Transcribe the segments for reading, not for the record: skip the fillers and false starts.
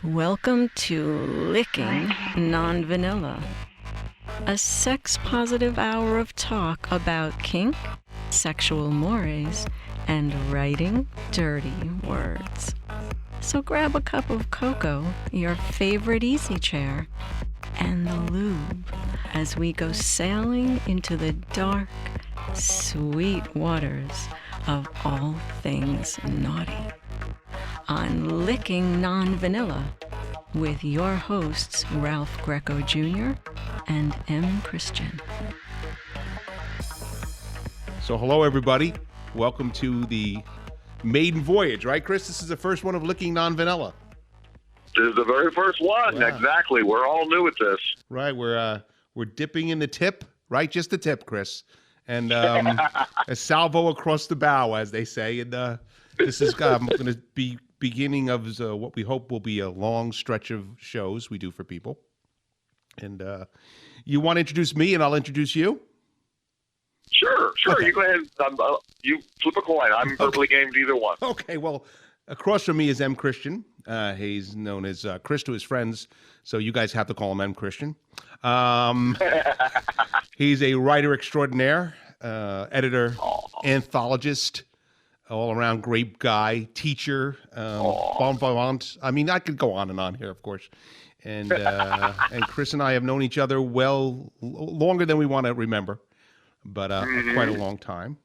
Welcome to Licking Non-Vanilla, a sex-positive hour of talk about kink, sexual mores, and writing dirty words. So grab a cup of cocoa, your favorite easy chair, and the lube as we go sailing into the dark, sweet waters of all things naughty. On Licking Non-Vanilla with your hosts Ralph Greco Jr. and M.Christian. So hello everybody, welcome to the maiden voyage, right Chris? This is the first one of Licking Non-Vanilla. This is the very first one. Wow. Exactly. We're all new at this. Right, we're dipping in the tip, right? Just the tip, Chris. And a salvo across the bow, as they say. And this is going to be beginning of what we hope will be a long stretch of shows we do for people. And you want to introduce me and I'll introduce you? Sure. Okay. You go ahead. You flip a coin. I'm perfectly game to either one. Okay, well, across from me is M.Christian. He's known as Chris to his friends, so you guys have to call him M.Christian. He's a writer extraordinaire, editor, anthologist, all-around great guy, teacher, bon vivant. I mean, I could go on and on here, of course. And Chris and I have known each other well longer than we want to remember, but quite a long time.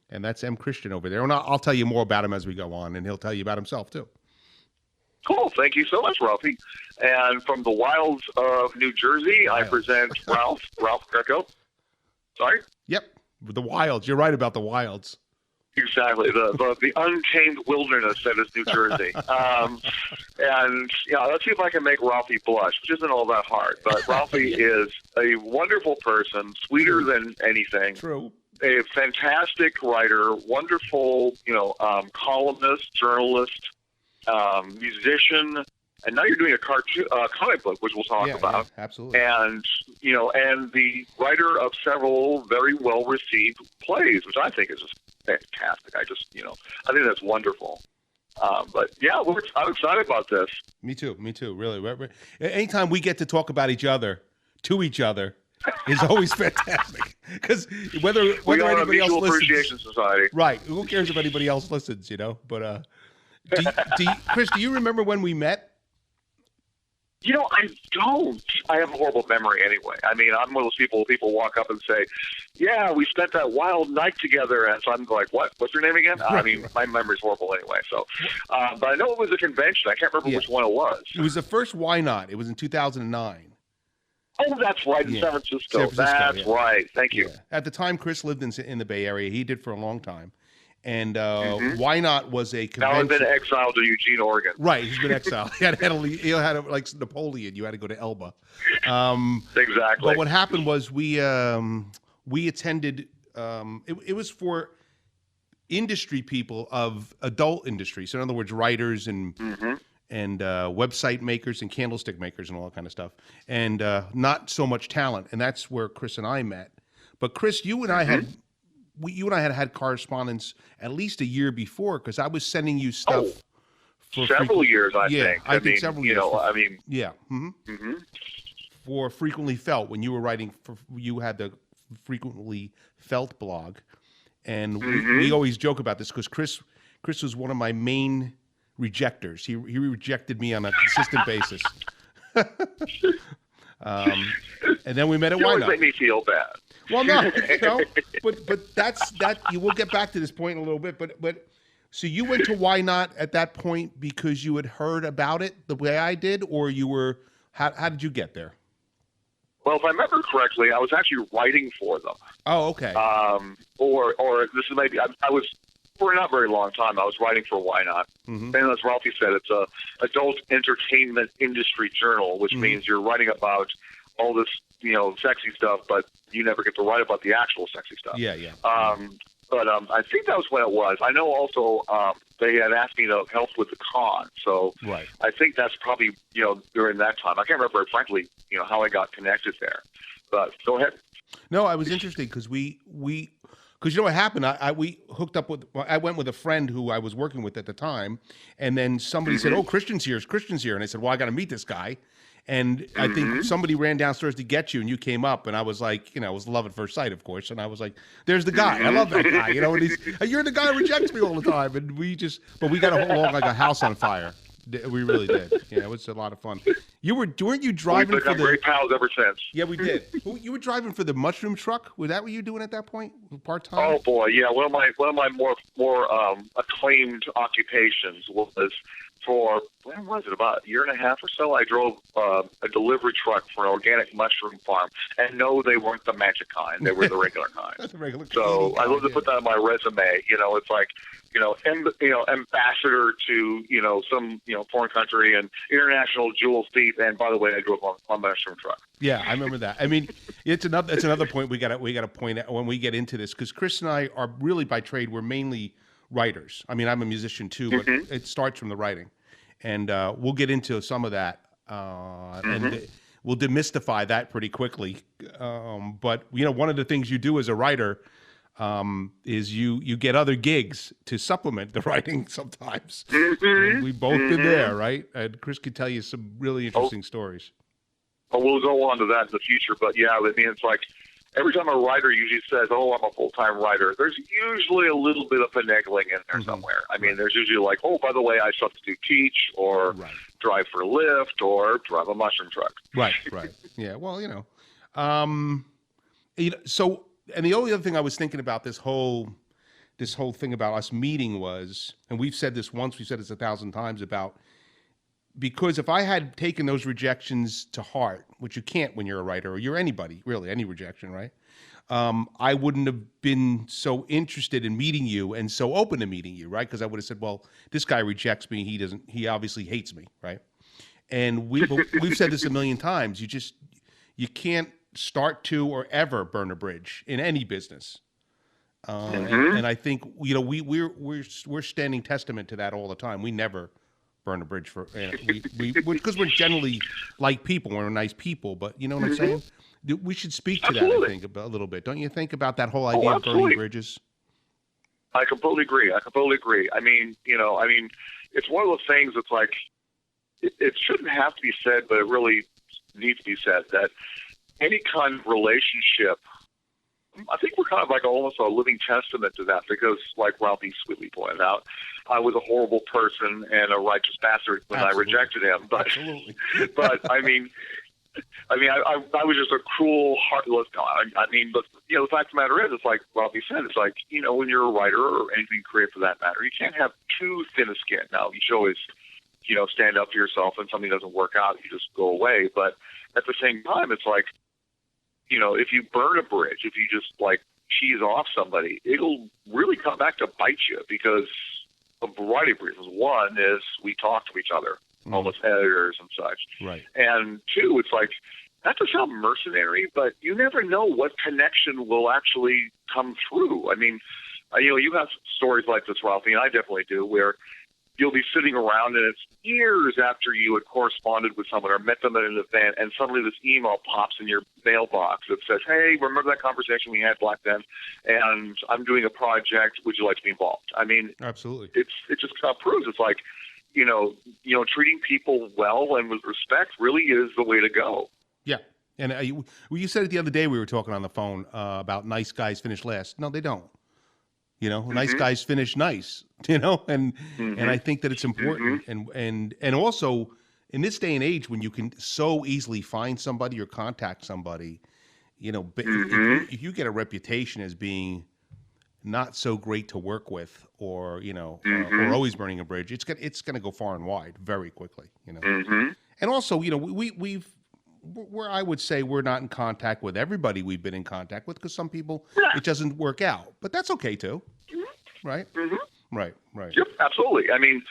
And that's M.Christian over there. And I'll tell you more about him as we go on, and he'll tell you about himself, too. Cool. Thank you so much, Ralphie. And from the wilds of New Jersey, I present Ralph Greco. Sorry? Yep. The wilds. You're right about the wilds. Exactly, the untamed wilderness that is New Jersey. And yeah, let's see if I can make Ralphie blush, which isn't all that hard. But Ralphie is a wonderful person, sweeter than anything. True. A fantastic writer, wonderful, columnist, journalist, musician, and now you're doing a comic book, which we'll talk about. Yeah, absolutely. And and the writer of several very well received plays, which I think is just fantastic. I think that's wonderful. But yeah, I'm excited about this. Me too. Really. Anytime we get to talk about each other to each other is always fantastic. Because whether anybody else listens, appreciation society, right? Who cares if anybody else listens? But Chris, do you remember when we met? I don't. I have a horrible memory anyway. I mean, I'm one of those people walk up and say, yeah, we spent that wild night together. And so I'm like, what? What's your name again? I mean, my memory's horrible anyway. So, but I know it was a convention. I can't remember which one it was. It was the first Why Not? It was in 2009. Oh, that's right, in San Francisco. That's right. Thank you. Yeah. At the time, Chris lived in the Bay Area. He did for a long time. And Why Not was a convention. Now he's been exiled to Eugene, Oregon. Right, he's been exiled. He had like Napoleon. You had to go to Elba. Exactly. But what happened was we attended. It was for industry people of adult industry. So in other words, writers and website makers and candlestick makers and all that kind of stuff, and not so much talent. And that's where Chris and I met. But Chris, you and I had. You and I had correspondence at least a year before because I was sending you stuff for several years. I think. I think several years. Yeah. Mm-hmm. For Frequently Felt, when you were writing you had the Frequently Felt blog, and we always joke about this because Chris was one of my main rejectors. He rejected me on a consistent basis. And then we met at Why Not. You always make me feel bad. Well, no, but that's that. We'll get back to this point in a little bit. But so you went to Why Not at that point because you had heard about it the way I did, or you were? How did you get there? Well, if I remember correctly, I was actually writing for them. Oh, okay. Or this is maybe I was for a not very long time. I was writing for Why Not, and as Ralphie said, it's a adult entertainment industry journal, which means you're writing about all this, sexy stuff, but you never get to write about the actual sexy stuff. Yeah. But I think that was when it was. I know also they had asked me to help with the con, so right. I think that's probably during that time. I can't remember frankly how I got connected there. But go ahead. No, I was interested because Because you know what happened? We hooked up with. I went with a friend who I was working with at the time, and then somebody said, "Oh, Christian's here. Christian's here." And I said, "Well, I got to meet this guy." And I think somebody ran downstairs to get you, and you came up, and I was like, it was love at first sight, of course. And I was like, "There's the guy. I love that guy." And you're the guy who rejects me all the time. And we got along like a house on fire. We really did. Yeah, it was a lot of fun. Weren't you driving We've for become the? great pals ever since. Yeah, we did. You were driving for the mushroom truck. Was that what you were doing at that point? Part time? Oh boy, yeah. One of my more acclaimed occupations was for when was it, about a year and a half or so? I drove a delivery truck for an organic mushroom farm, and no, they weren't the magic kind; they were the regular kind. That's a regular. So I love to put that on my resume. It's like ambassador to some foreign country and international jewel thief. And by the way, I drove on a mushroom truck. Yeah, I remember that. I mean, it's another point we got to point out when we get into this, because Chris and I are really by trade, we're mainly writers. I mean, I'm a musician too, but it starts from the writing, and we'll get into some of that, and we'll demystify that pretty quickly. But one of the things you do as a writer is you get other gigs to supplement the writing sometimes. And we both been there, right? And Chris could tell you some really interesting stories. Well, we'll go on to that in the future, but yeah, I mean, it's like every time a writer usually says, "Oh, I'm a full-time writer," there's usually a little bit of finagling in there somewhere. I mean, there's usually like, "Oh, by the way, I substitute teach, or drive for Lyft, or drive a mushroom truck." Right. Yeah. Well, so, and the only other thing I was thinking about this whole thing about us meeting was, and we've said this once, we've said this 1,000 times about. Because if I had taken those rejections to heart, which you can't when you're a writer or you're anybody, really, any rejection, right? I wouldn't have been so interested in meeting you and so open to meeting you, right? Because I would have said, well, this guy rejects me. He obviously hates me, right? And we've said this a million times. You can't start to or ever burn a bridge in any business. And I think, we're standing testament to that all the time. We never burn a bridge for because we're generally like people, we're nice people, but you know what I'm saying? We should speak to that, I think, a little bit. Don't you think about that whole idea of burning bridges? I completely agree. I mean, it's one of those things that's like, it shouldn't have to be said, but it really needs to be said that any kind of relationship, I think we're kind of like almost a living testament to that, because like Ralphie sweetly pointed out, I was a horrible person and a righteous bastard when I rejected him. But I mean, I was just a cruel, heartless guy. I mean, but the fact of the matter is, it's like Ralphie said, it's like when you're a writer or anything creative for that matter, you can't have too thin a skin. Now you should always stand up for yourself, and something doesn't work out, you just go away. But at the same time, it's like, if you burn a bridge, if you just like cheese off somebody, it'll really come back to bite you, because a variety of reasons. One is we talk to each other, almost editors and such. Right. And two, it's like, not to sound mercenary, but you never know what connection will actually come through. I mean, you have stories like this, Ralphie, and I definitely do, where you'll be sitting around and it's years after you had corresponded with someone or met them at an event, and suddenly this email pops in your mailbox that says, "Hey, remember that conversation we had back then? And I'm doing a project. Would you like to be involved?" I mean, absolutely. It just kind of proves it's like, treating people well and with respect really is the way to go. Yeah. And you said it the other day, we were talking on the phone about nice guys finish last. No, they don't. Nice guys finish nice, and I think that it's important. And also in this day and age, when you can so easily find somebody or contact somebody, if you get a reputation as being not so great to work with, or or always burning a bridge, it's going to go far and wide very quickly, And also, where I would say we're not in contact with everybody we've been in contact with, because some people it doesn't work out, but that's okay too, right? Right. Yep, absolutely. I mean,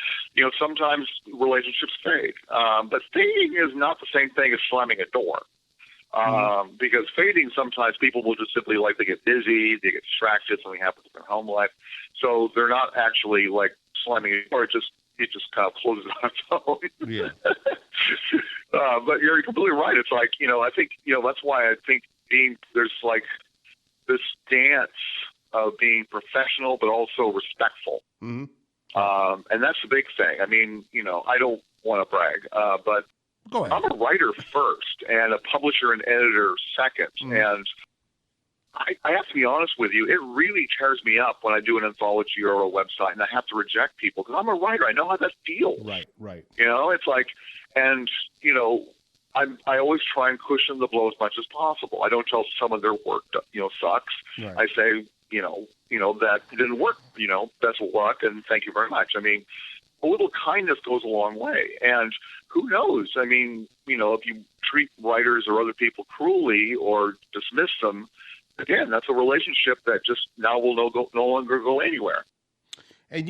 sometimes relationships fade, but fading is not the same thing as slamming a door. Because fading, sometimes people will just simply they get busy, they get distracted, something happens in their home life, so they're not actually like slamming a door. It just kind of closes on its own. Yeah. But you're completely right. It's like, I think, that's why I think there's like this dance of being professional but also respectful. Mm-hmm. And that's the big thing. I mean, I don't want to brag, but Go ahead. I'm a writer first and a publisher and editor second. And I have to be honest with you, it really tears me up when I do an anthology or a website and I have to reject people because I'm a writer. I know how that feels. Right. It's like, and, I always try and cushion the blow as much as possible. I don't tell someone their work, sucks. Right. I say, that didn't work, best of luck and thank you very much. I mean, a little kindness goes a long way. And who knows? I mean, if you treat writers or other people cruelly or dismiss them, again, that's a relationship that just now will no longer go anywhere. And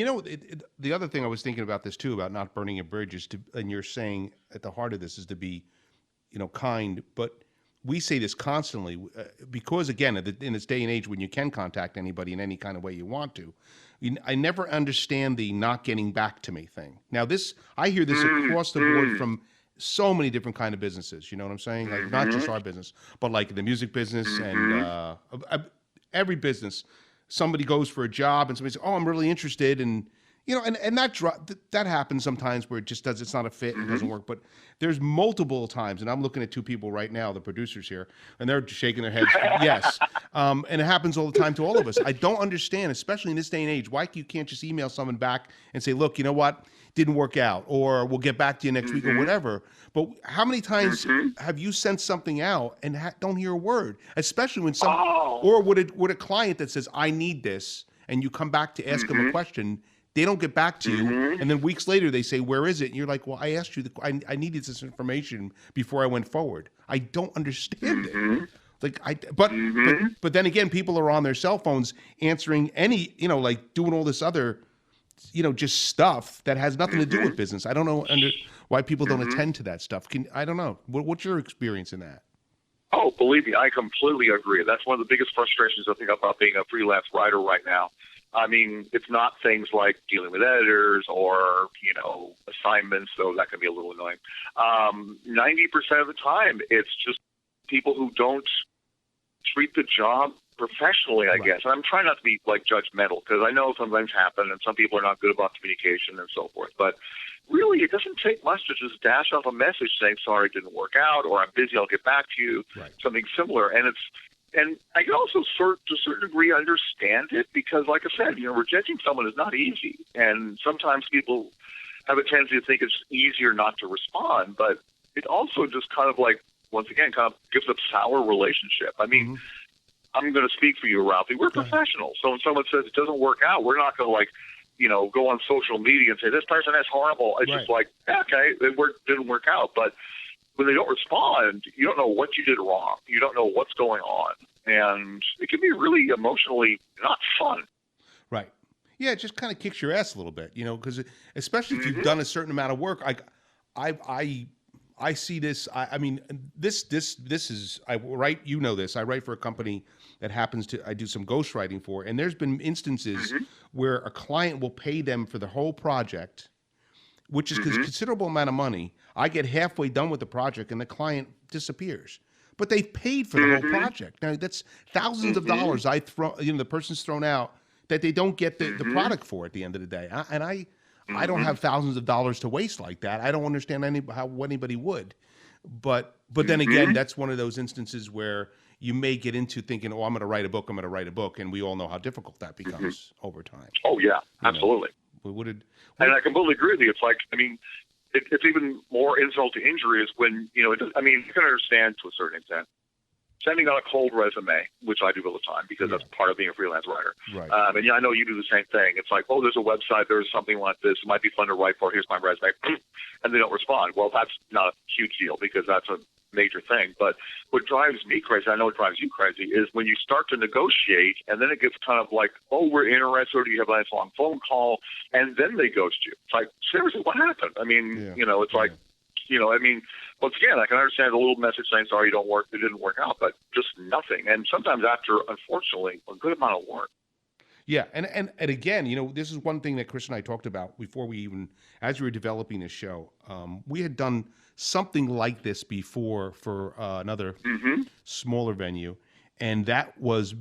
the other thing I was thinking about this too, about not burning a bridge, is and you're saying at the heart of this is to be, kind. But we say this constantly because, again, in this day and age when you can contact anybody in any kind of way you want to, I never understand the not getting back to me thing. Now, I hear this across the board from so many different kind of businesses. You know what I'm saying? Like not just our business, but like the music business and every business. Somebody goes for a job and somebody says, "Oh, I'm really interested," and and that happens sometimes where it's not a fit and it doesn't work. But there's multiple times, and I'm looking at two people right now, the producers here, and they're shaking their heads. Yes, and it happens all the time to all of us. I don't understand, especially in this day and age, why you can't just email someone back and say, "Look, you know what? Didn't work out," or "We'll get back to you next week," or whatever. But how many times have you sent something out and don't hear a word? Especially when or would a client that says, "I need this," and you come back to ask them a question, they don't get back to you, and then weeks later they say, "Where is it?" And you're like, "Well, I asked you. I needed this information before I went forward." I don't understand it. Like but then again, people are on their cell phones answering any, like doing all this other, just stuff that has nothing to do with business. I don't know why people don't attend to that stuff. I don't know. What's your experience in that? Oh, believe me, I completely agree. That's one of the biggest frustrations I think about being a freelance writer right now. I mean, it's not things like dealing with editors or, assignments, though that can be a little annoying. 90% of the time, it's just people who don't treat the job professionally, I guess. And I'm trying not to be like judgmental because I know sometimes happen and some people are not good about communication and so forth. But really, it doesn't take much to just dash off a message saying, "Sorry, it didn't work out," or "I'm busy, I'll get back to you," something similar. And I can also to a certain degree understand it because, like I said, rejecting someone is not easy. And sometimes people have a tendency to think it's easier not to respond, but it also just kind of like, once again, kind of gives a sour relationship. I mean, I'm going to speak for you, Ralphie. We're professionals. So when someone says it doesn't work out, we're not going to go on social media and say, "This person is horrible." It's just like, okay, it didn't work out. But when they don't respond, you don't know what you did wrong. You don't know what's going on. And it can be really emotionally not fun. Right. Yeah, it just kind of kicks your ass a little bit, because especially if you've done a certain amount of work. I see this. I mean, this is I write. This. I write for a company that I do some ghostwriting for, and there's been instances where a client will pay them for the whole project, which is a considerable amount of money. I get halfway done with the project, and the client disappears. But they've paid for the whole project. Now that's thousands of dollars the person's thrown out that they don't get the product for at the end of the day. I don't have thousands of dollars to waste like that. I don't understand how anybody would. But then again, that's one of those instances where you may get into thinking, "Oh, I'm going to write a book. And we all know how difficult that becomes over time. Oh yeah, absolutely. And I completely agree with you. It's like, I mean, it's even more insult to injury is when, you can understand to a certain extent sending out a cold resume, which I do all the time because that's part of being a freelance writer. Right. And I know you do the same thing. It's like, "Oh, there's a website, there's something like this. It might be fun to write for. Here's my resume." And they don't respond. Well, that's not a huge deal because that's a major thing. But what drives me crazy, I know it drives you crazy, is when you start to negotiate and then it gets kind of like, "Oh, we're interested," or you have a nice long phone call, and then they ghost you. It's like, seriously, what happened? I mean, it's like, once again, I can understand a little message saying, "Sorry, it didn't work out," but just nothing. And sometimes after, unfortunately, a good amount of work. Yeah, and again, this is one thing that Chris and I talked about before as we were developing this show. We had done something like this before for another smaller venue, and that was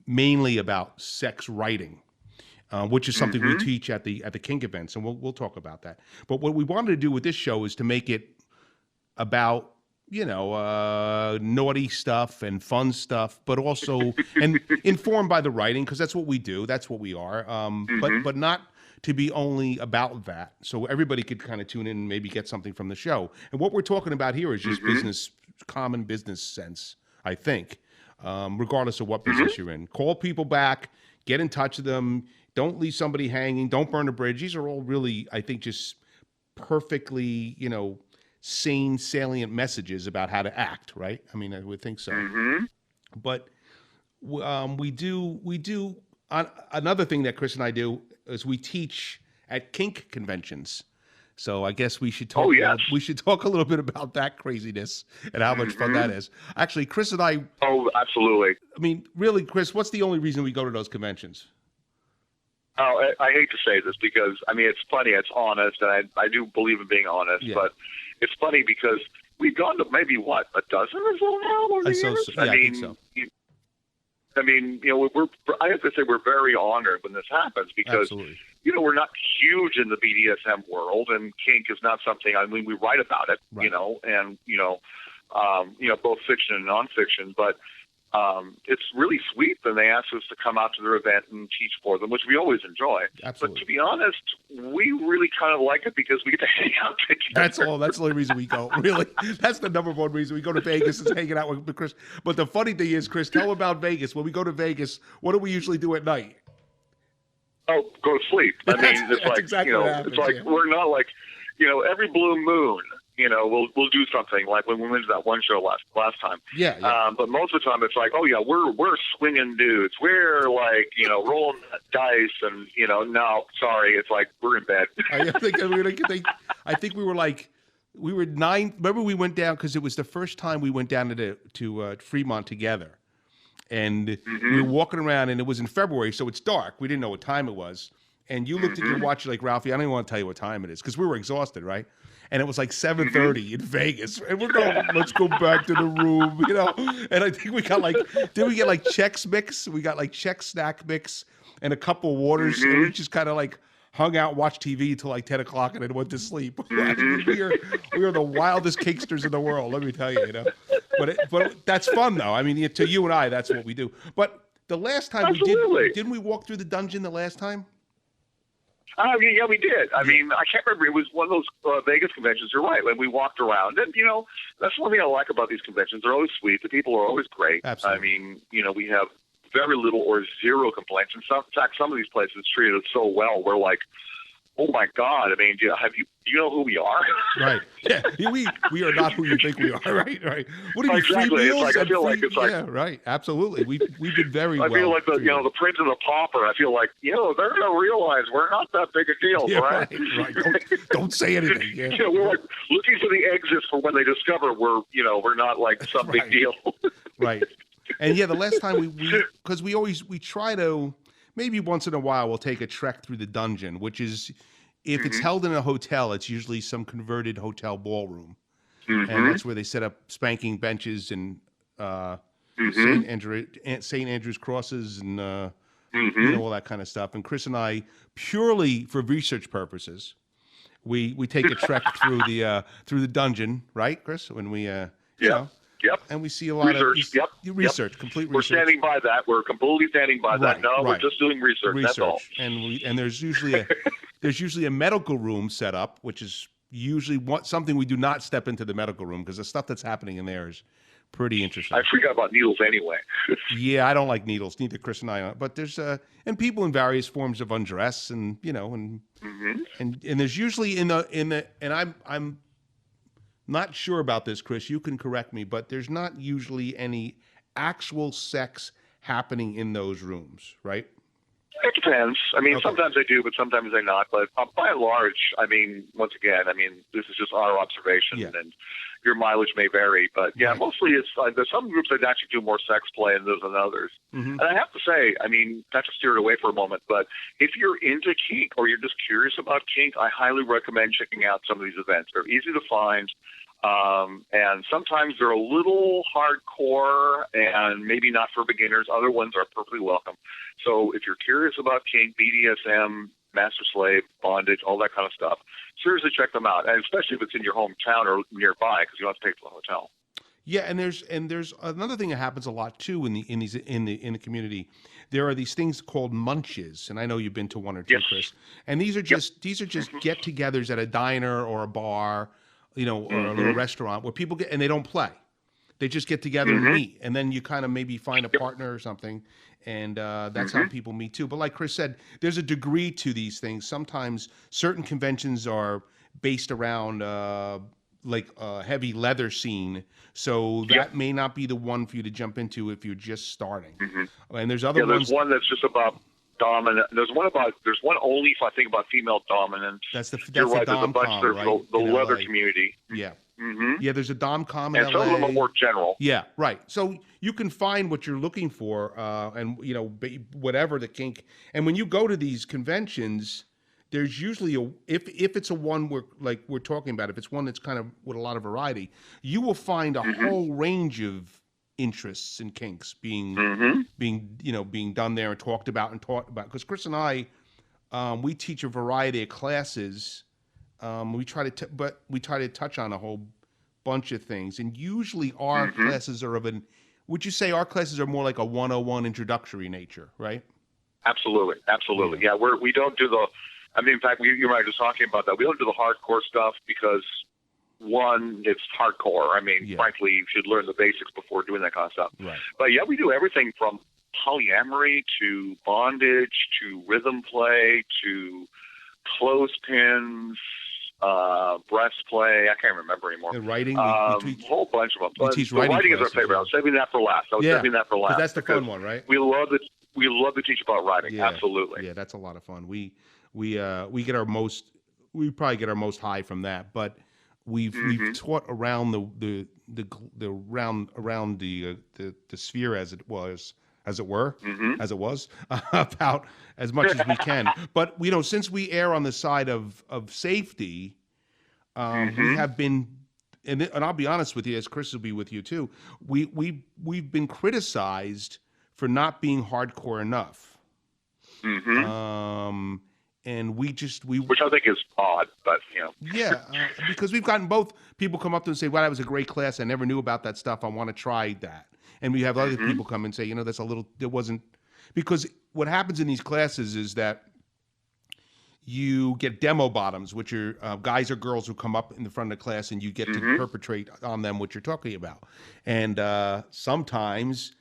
mainly about sex writing, which is something we teach at the kink events, and we'll talk about that. But what we wanted to do with this show is to make it about naughty stuff and fun stuff, but also and informed by the writing, because that's what we do, that's what we are. But not to be only about that, so everybody could kind of tune in and maybe get something from the show. And what we're talking about here is just common business sense, I think, regardless of what business you're in. Call people back, get in touch with them. Don't leave somebody hanging. Don't burn a bridge. These are all really, I think, just perfectly, sane, salient messages about how to act, right? I mean, I would think so. But we do another thing that Chris and I do is we teach at kink conventions. So I guess we should talk. We should talk a little bit about that craziness and how much fun that is. Actually, Chris and I. Oh, absolutely. I mean, really, Chris, what's the only reason we go to those conventions? Oh, I hate to say this because, I mean, it's funny, it's honest, and I do believe in being honest, but it's funny because we've gone to maybe, a dozen or so now over the years? I think so. I have to say we're very honored when this happens because, we're not huge in the BDSM world, and kink is not something, we write about it, and, both fiction and nonfiction, but it's really sweet that they ask us to come out to their event and teach for them, which we always enjoy. Absolutely. But to be honest, we really kind of like it because we get to hang out together. That's all. That's the only reason we go. Really, that's the number one reason we go to Vegas is hanging out with Chris. But the funny thing is, Chris, tell them about Vegas. When we go to Vegas, what do we usually do at night? Oh, go to sleep. I mean, it's like exactly what happens, it's like we're not like every blue moon. We'll do something like when we went to that one show last time. But most of the time it's like, we're swinging dudes. We're like, rolling dice and, no, sorry. It's like, we're in bed. I think we were 9. Remember we went down because it was the first time we went down to Fremont together. And we were walking around and it was in February. So it's dark. We didn't know what time it was. And you looked at your watch like, Ralphie, I don't even want to tell you what time it is because we were exhausted, right? And it was like 7:30 in Vegas. And we're going, let's go back to the room, And I think we got did we get Chex Mix? We got Chex Snack Mix and a couple of waters. And we just kind of hung out, watched TV until 10 o'clock and then went to sleep. We are the wildest kinksters in the world, let me tell you, But that's fun, though. I mean, to you and I, that's what we do. But the last time didn't we walk through the dungeon the last time? Yeah, we did. I mean, I can't remember. It was one of those Vegas conventions. You're right. When we walked around, and that's one thing I like about these conventions. They're always sweet. The people are always great. Absolutely. I mean, we have very little or zero complaints. In fact, some of these places treated us so well. We're like, oh my God! I mean, do you know who we are? Right. Yeah. We are not who you think we are. Right. Right. What are you? Exactly. Free meals? I feel like it's like. Yeah. Right. Absolutely. We've been very. I feel like the Prince and the Pauper. I feel like they're gonna realize we're not that big a deal, right? Right. Don't say anything. Yeah. We're like looking for the exits for when they discover we're not like some big deal. Right. And the last time because we try to. Maybe once in a while we'll take a trek through the dungeon, which is, if it's held in a hotel, it's usually some converted hotel ballroom. And that's where they set up spanking benches and St. Andrew's crosses and all that kind of stuff. And Chris and I, purely for research purposes, we take a trek through the dungeon, right, Chris? When we Yep. And we see a lot of research, complete research. We're standing by that. We're completely standing by that. No, we're just doing research. That's all. And there's usually a medical room set up, which is usually something we do not step into the medical room because the stuff that's happening in there is pretty interesting. I freak out about needles anyway. Yeah, I don't like needles. Neither Chris and I. But there's and people in various forms of undress and and there's usually in the and I'm not sure about this, Chris. You can correct me, but there's not usually any actual sex happening in those rooms, right? It depends. I mean, sometimes they do, but sometimes they not. But by and large, I mean, once again, this is just our observation, and your mileage may vary. But mostly it's there's some groups that actually do more sex play than others. And I have to say, I mean, not to steer it away for a moment, but if you're into kink or you're just curious about kink, I highly recommend checking out some of these events. They're easy to find. And sometimes they're a little hardcore and maybe not for beginners. Other ones are perfectly welcome. So if you're curious about kink, BDSM, master slave, bondage, all that kind of stuff, seriously check them out. And especially if it's in your hometown or nearby, because you don't have to take to the hotel. Yeah, and there's another thing that happens a lot too in the community. There are these things called munches, and I know you've been to one or two, Yes. Chris. And these are just get-togethers at a diner or a bar, or a little restaurant where people get and they don't play. They just get together and meet, and then you kind of maybe find a partner or something, and that's how people meet too. But like Chris said, there's a degree to these things. Sometimes certain conventions are based around heavy leather scene, so that may not be the one for you to jump into if you're just starting. And there's other ones. There's one that's just about dominant. There's one only if I think about female dominance. You're right. There's a bunch. There's the leather community. Yeah. Yeah, there's a dom-com in and LA. some of them are more general. Yeah, right. So you can find what you're looking for, and whatever the kink. And when you go to these conventions, there's usually if it's a one we're talking about, if it's one that's kind of with a lot of variety, you will find a whole range of interests and kinks being done there and talked about and taught about. Because Chris and I, we teach a variety of classes. We try to touch on a whole bunch of things, and usually our classes are would you say our classes are more like a 101 introductory nature, right? Absolutely. Yeah, we don't do the. I mean, in fact, you and I were just talking about that. We don't do the hardcore stuff because, one, it's hardcore. I mean, frankly, you should learn the basics before doing that kind of stuff. Right. But yeah, we do everything from polyamory to bondage to rhythm play to clothespins, breast play. I can't remember anymore. And writing, a whole bunch of them. We teach writing is our favorite. I was saving that for last. That's the fun one, right? We love to teach about writing. Yeah. Absolutely. Yeah, that's a lot of fun. We probably get our most high from that, but we've taught around the sphere as it was about as much as we can. But since we err on the side of safety, we have been, and I'll be honest with you, as Chris will be with you too, we've been criticized for not being hardcore enough. And which I think is odd, but because we've gotten both people come up to us and say, "Wow, that was a great class. I never knew about that stuff. I want to try that." And we have other people come and say, "That's it wasn't," because what happens in these classes is that you get demo bottoms, which are guys or girls who come up in the front of the class, and you get to perpetrate on them what you're talking about. And sometimes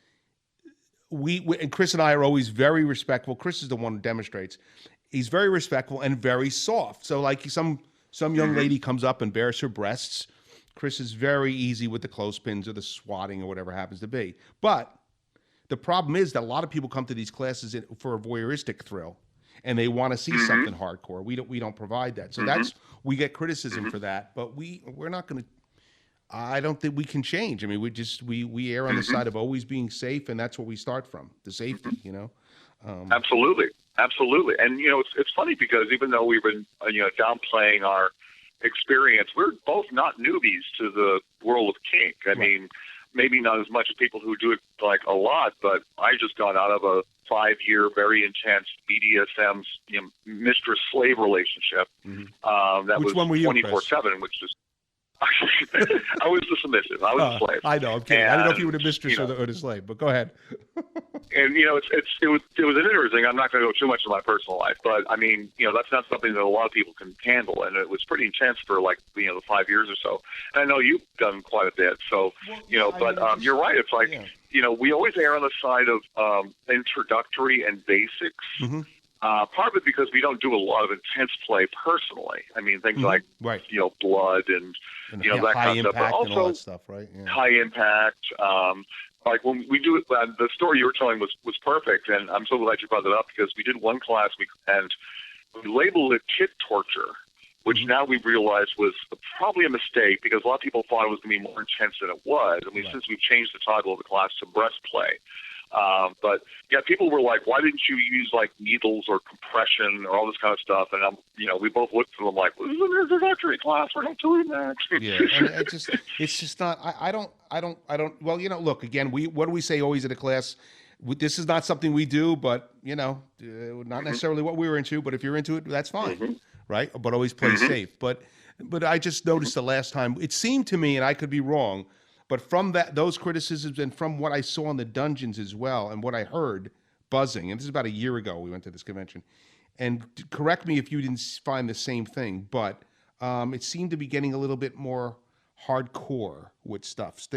and Chris and I are always very respectful. Chris is the one who demonstrates. He's very respectful and very soft. So like some young lady comes up and bears her breasts, Chris is very easy with the clothespins or the swatting or whatever it happens to be. But the problem is that a lot of people come to these classes for a voyeuristic thrill, and they want to see something hardcore. We don't provide that. So we get criticism for that, but we're not going to. I don't think we can change. I mean, we err on the side of always being safe, and that's what we start from, the safety. Absolutely. And it's funny because even though we've been downplaying our experience, we're both not newbies to the world of kink. I mean, maybe not as much as people who do it like a lot, but I just got out of a 5-year, very intense BDSM mistress-slave relationship. That Which was one were you, 24/7, which is. I was the submissive. I was the slave. I know. I'm kidding. I don't know if you were the mistress or the slave, but go ahead. And it was an interesting. I'm not going to go too much into my personal life, but I mean, that's not something that a lot of people can handle, and it was pretty intense for the 5 years or so. And I know you've done quite a bit, so you're right. It's like we always err on the side of introductory and basics. Part of it because we don't do a lot of intense play personally. I mean, things like blood and that kind of stuff, but also and all that stuff, right? Yeah. High impact. Like when we do it, the story you were telling was perfect, and I'm so glad you brought it up because we did one class and we labeled it kit torture, which now we've realized was probably a mistake because a lot of people thought it was going to be more intense than it was. I mean, since we've changed the title of the class to breast play. But yeah, people were like, why didn't you use like needles or compression or all this kind of stuff? And we both looked at them like, well, this is an introductory class. We're not doing that. Yeah, and it's just not. I don't. Well, look again. What do we say always at a class? This is not something we do, but not necessarily what we were into. But if you're into it, that's fine, right? But always play safe. But I just noticed the last time it seemed to me, and I could be wrong, but from those criticisms and from what I saw in the dungeons as well, and what I heard buzzing, and this is about a year ago we went to this convention, and correct me if you didn't find the same thing, but it seemed to be getting a little bit more hardcore with stuff,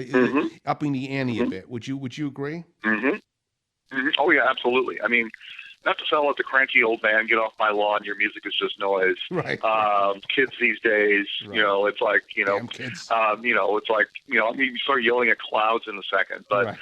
upping the ante a bit. Would you agree? Oh yeah, absolutely. I mean, not to sound like the cranky old man, get off my lawn, your music is just noise. Right. Kids these days, right. it's like, Damn kids. It's like, I mean, you start yelling at clouds in a second, but, right.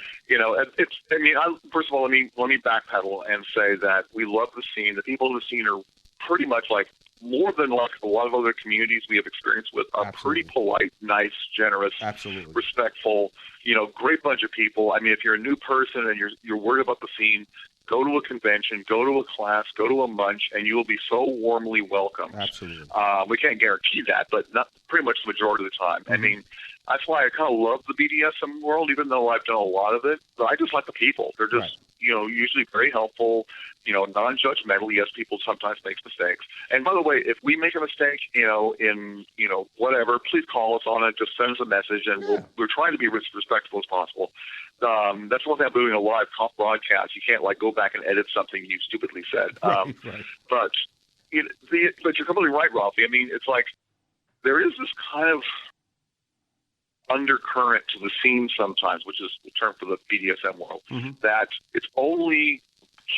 First of all, let me backpedal and say that we love the scene. The people in the scene are pretty much like, more than like a lot of other communities we have experience with, are Absolutely. pretty polite, nice, generous, Absolutely. respectful, great bunch of people. I mean, if you're a new person and you're worried about the scene, go to a convention, go to a class, go to a munch, and you will be so warmly welcomed. Absolutely. We can't guarantee that, but not pretty much the majority of the time. I mean, that's why I kind of love the BDSM world, even though I've done a lot of it. But I just like the people. They're just, usually very helpful, non-judgmental. Yes, people sometimes make mistakes. And by the way, if we make a mistake, in whatever, please call us on it. Just send us a message, and we're trying to be as respectful as possible. That's one thing about doing a live broadcast. You can't go back and edit something you stupidly said. Right. But you're completely right, Ralphie. I mean, it's like there is this kind of undercurrent to the scene sometimes, which is the term for the BDSM world, that it's only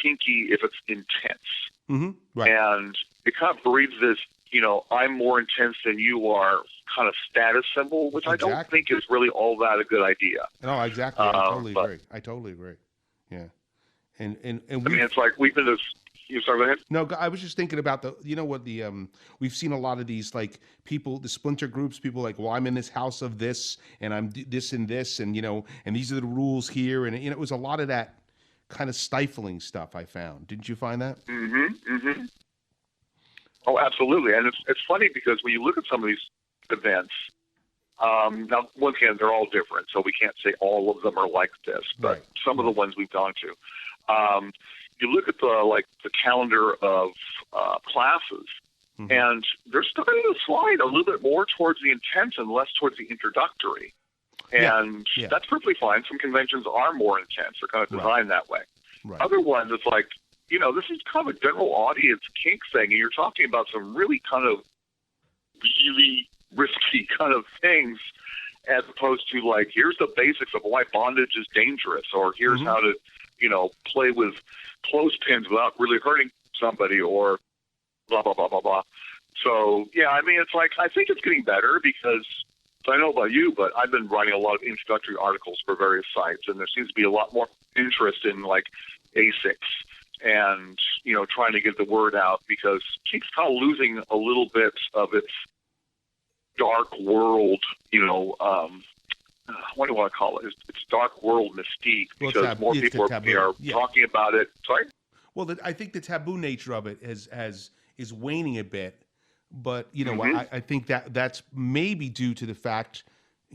kinky if it's intense. Right. And it kind of breeds this, I'm more intense than you are kind of status symbol, which I don't think is really all that a good idea. No, exactly. I totally agree. Yeah. And it's like we've been this. You sorry, go ahead. No, I was just thinking about we've seen a lot of these people, the splinter groups, people like, well, I'm in this house of this, and I'm this and this, and and these are the rules here, and it was a lot of that kind of stifling stuff I found. Didn't you find that? Oh, absolutely. And it's funny because when you look at some of these events, now once again they're all different, so we can't say all of them are like this, but some of the ones we've gone to. You look at the calendar of classes, and they're starting to slide a little bit more towards the intense and less towards the introductory. And that's perfectly fine. Some conventions are more intense. They're kind of designed that way. Right. Other ones, it's like, this is kind of a general audience kink thing, and you're talking about some really kind of really risky kind of things, as opposed to here's the basics of why bondage is dangerous, or here's how to play with clothespins without really hurting somebody, or blah, blah, blah, blah, blah. So, it's like, I think it's getting better because I don't know about you, but I've been writing a lot of introductory articles for various sites, and there seems to be a lot more interest in ASICs and, trying to get the word out, because kink's kind of losing a little bit of its dark world, what do I call it? It's dark world mystique, because more people are talking about it. Sorry? Well, I think the taboo nature of it is waning a bit, but I think that's maybe due to the fact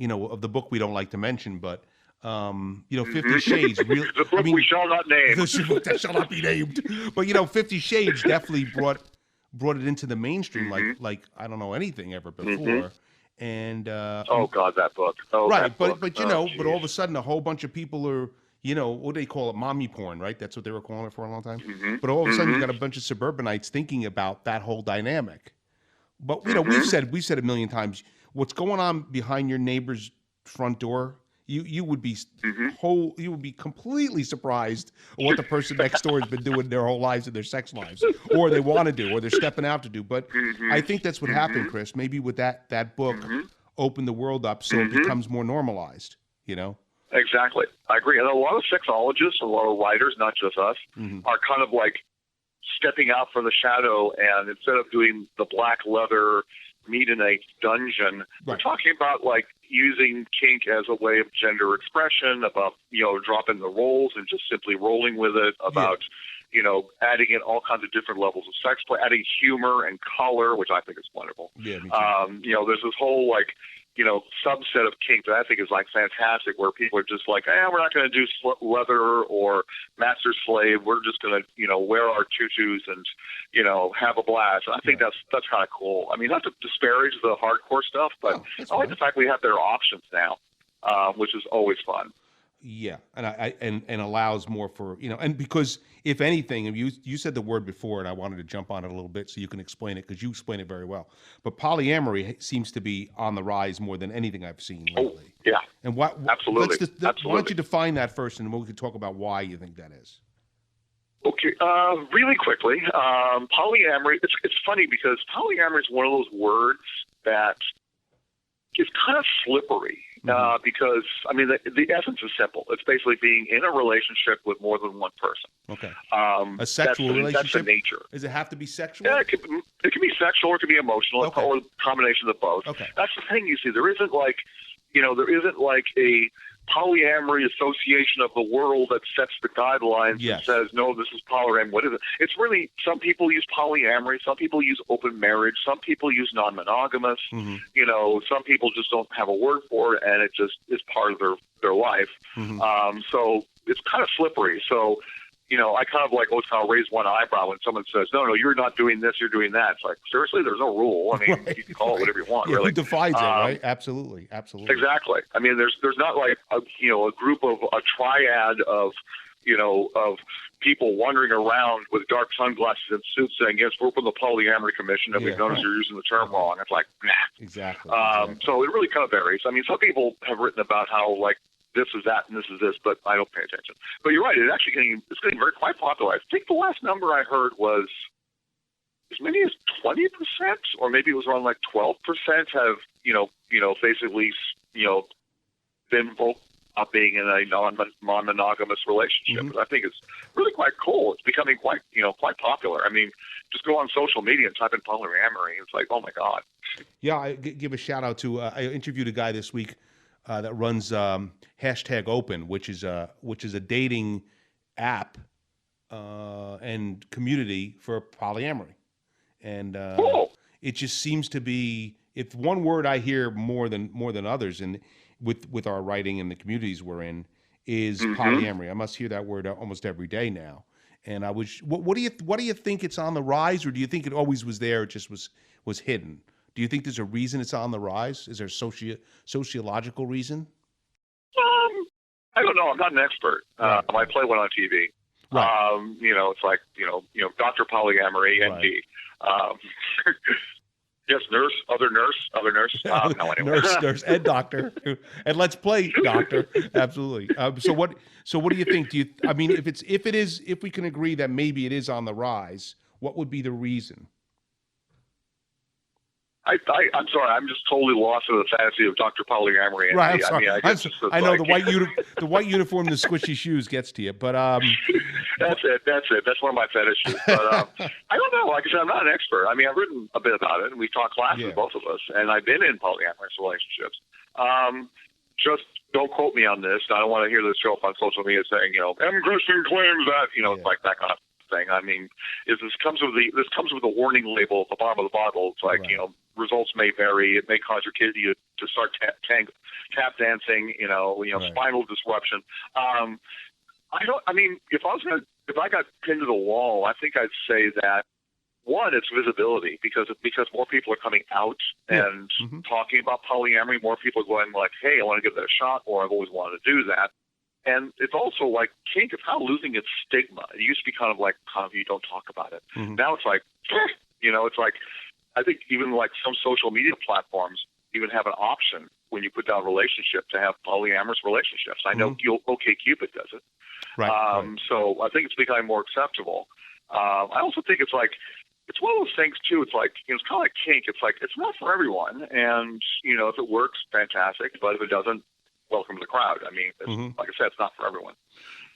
of the book we don't like to mention, but 50 Shades really, the book we shall not name. The book that shall not be named. But 50 Shades definitely brought it into the mainstream like I don't know anything ever before. And oh God, that book. Oh, right, that but book. but all of a sudden a whole bunch of people are what do they call it, mommy porn, right? That's what they were calling it for a long time. But all of a sudden you got a bunch of suburbanites thinking about that whole dynamic. But we've said a million times, what's going on behind your neighbor's front door, you would be you would be completely surprised at what the person next door has been doing their whole lives and their sex lives, or they want to do, or they're stepping out to do. But I think that's what happened, Chris. Maybe with that book opened the world up so it becomes more normalized. Exactly, I agree. And a lot of sexologists, a lot of writers, not just us, are kind of stepping out from the shadow, and instead of doing the black leather meet in a dungeon, we're talking about using kink as a way of gender expression, about dropping the roles and just simply rolling with it, about adding in all kinds of different levels of sex play, adding humor and color, which I think is wonderful. Yeah, me too. There's this whole subset of kink that I think is like fantastic, where people are just like, we're not going to do leather or master slave. We're just going to, wear our tutus and, have a blast. I think that's kind of cool. I mean, not to disparage the hardcore stuff, but I like the fact we have their options now, which is always fun. Yeah, and allows more for, and because if anything, and you said the word before, and I wanted to jump on it a little bit so you can explain it, because you explain it very well. But polyamory seems to be on the rise more than anything I've seen lately. Oh, yeah. And why? Absolutely. Absolutely. Why don't you define that first, and then we can talk about why you think that is. Okay, really quickly, polyamory. It's funny because polyamory is one of those words that is kind of slippery. Because, I mean, the essence is simple. It's basically being in a relationship with more than one person. Okay. A sexual relationship? That's the nature. Does it have to be sexual? Yeah, it can be sexual or it can be emotional, or a combination of both. Okay. That's the thing, you see. There isn't like a polyamory association of the world that sets the guidelines and says, no, this is polyamory. What is it? It's really, some people use polyamory, some people use open marriage, some people use non-monogamous, some people just don't have a word for it, and it just is part of their life. So it's kind of slippery. So, I kind of always kind of raise one eyebrow when someone says, no, you're not doing this, you're doing that. It's like, seriously, there's no rule. I mean, you can call it whatever you want, really. Who defines it, right? Absolutely. Exactly. I mean, there's not like a group of a triad of people wandering around with dark sunglasses and suits saying, yes, we're from the Polyamory Commission, and we've noticed you're using the term wrong. It's like, nah. Exactly. So it really kind of varies. I mean, some people have written about how, this is that and this is this, but I don't pay attention. But you're right, it's getting quite popular. I think the last number I heard was as many as 20%, or maybe it was around 12% have, basically, been vocal about being in a non-monogamous relationship. I think it's really quite cool. It's becoming quite popular. I mean, just go on social media and type in polyamory. It's like, oh my God. Yeah, I give a shout out to, I interviewed a guy this week that runs #Open, which is a dating app and community for polyamory, and cool. It just seems to be, if one word I hear more than others, and with our writing and the communities we're in, is polyamory. I must hear that word almost every day now. And I was, what do you think it's on the rise, or do you think it always was there? It just was hidden. Do you think there's a reason it's on the rise? Is there a sociological reason? I don't know. I'm not an expert. Right. I play one on TV. Right. It's like, Dr. Polyamory, ND. Yes, other nurse. No, anyway. nurse, and doctor, and let's play doctor. Absolutely. So what do you think? If we can agree that maybe it is on the rise, what would be the reason? I'm sorry. I'm just totally lost in the fantasy of Dr. Polyamory. Right. I'm sorry. I know the white uniform, the squishy shoes gets to you, but that's it. That's one of my fetishes. But I don't know. Like I said, I'm not an expert. I mean, I've written a bit about it, and we taught classes, both of us, and I've been in polyamorous relationships. Just don't quote me on this. I don't want to hear this show up on social media saying, M.Christian claims that, it's like that kind of thing. I mean, this comes with a warning label at the bottom of the bottle. It's like, results may vary. It may cause your kid to start tap dancing, spinal disruption. If I got pinned to the wall, I think I'd say that, one, it's visibility, because more people are coming out and talking about polyamory. More people are going like, hey, I want to give that a shot, or I've always wanted to do that. And it's also like kink is kind of losing its stigma. It used to be kind of like, you don't talk about it. Now it's like, it's like, I think even like some social media platforms even have an option when you put down relationship to have polyamorous relationships. I know OkCupid does it. Right. So I think it's becoming more acceptable. I also think it's like, it's one of those things too. It's like, it's kind of like kink. It's like, it's not for everyone. And, if it works, fantastic. But if it doesn't, welcome to the crowd. I mean, like I said, it's not for everyone.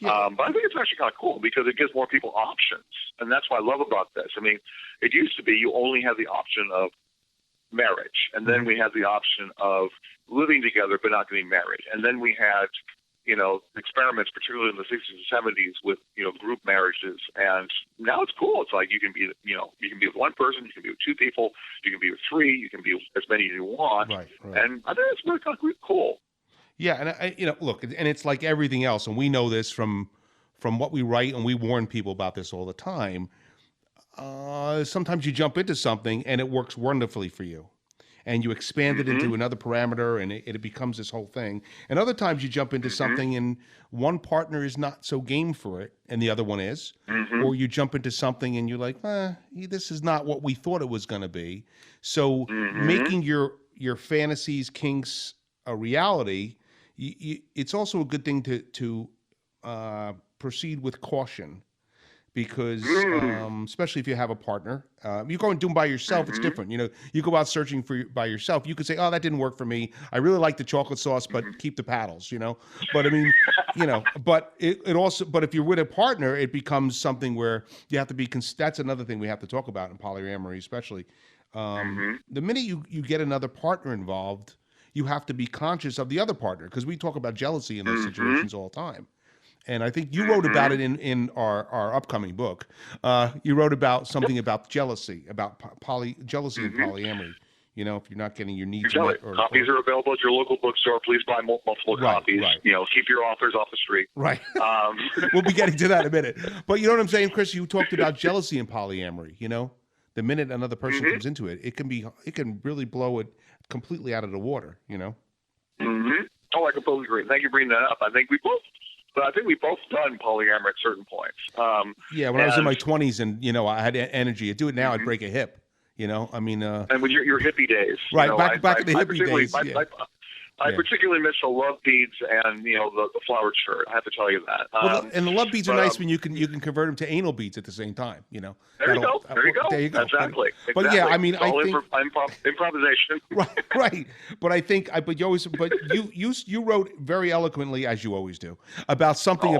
Yeah. But I think it's actually kind of cool because it gives more people options. And that's what I love about this. I mean, it used to be you only had the option of marriage. And then we had the option of living together but not getting married. And then we had, experiments, particularly in the 60s and 70s, with group marriages, and now it's cool. It's like you can be with one person, you can be with two people, you can be with three, you can be with as many as you want, Right. and I think it's really kind of cool. Yeah, and look, and it's like everything else, and we know this from what we write, and we warn people about this all the time. Sometimes you jump into something and it works wonderfully for you, and you expand it into another parameter, and it becomes this whole thing. And other times you jump into something and one partner is not so game for it and the other one is, or you jump into something and you're like, this is not what we thought it was going to be. So making your fantasies, kinks a reality, it's also a good thing to proceed with caution. Because especially if you have a partner, you go and do them by yourself, it's different. You go out searching by yourself. You could say, "Oh, that didn't work for me. I really like the chocolate sauce, but keep the paddles." But I mean, but it also, but if you're with a partner, it becomes something where you have to be. That's another thing we have to talk about in polyamory, especially. The minute you get another partner involved, you have to be conscious of the other partner, because we talk about jealousy in those situations all the time. And I think you wrote about it in our upcoming book. You wrote about something about jealousy, about jealousy and polyamory. If you're not getting your needs met. Copies are available at your local bookstore. Please buy multiple copies. Right. Keep your authors off the street. Right. We'll be getting to that in a minute. But you know what I'm saying, Chris? You talked about jealousy and polyamory. The minute another person comes into it, it can really blow it completely out of the water. Oh, I completely agree. Thank you for bringing that up. I think we've both done polyamory at certain points. When I was in my 20s and, I had energy. I'd do it now, I'd break a hip, I mean... and when your hippie days. Right, back in the hippie days, I particularly miss the love beads and, the flowered shirt. I have to tell you that. And the love beads are nice when you can convert them to anal beads at the same time, There you go. There you go. Exactly. But yeah, I mean, I think improvisation. Right. But you wrote very eloquently, as you always do, about something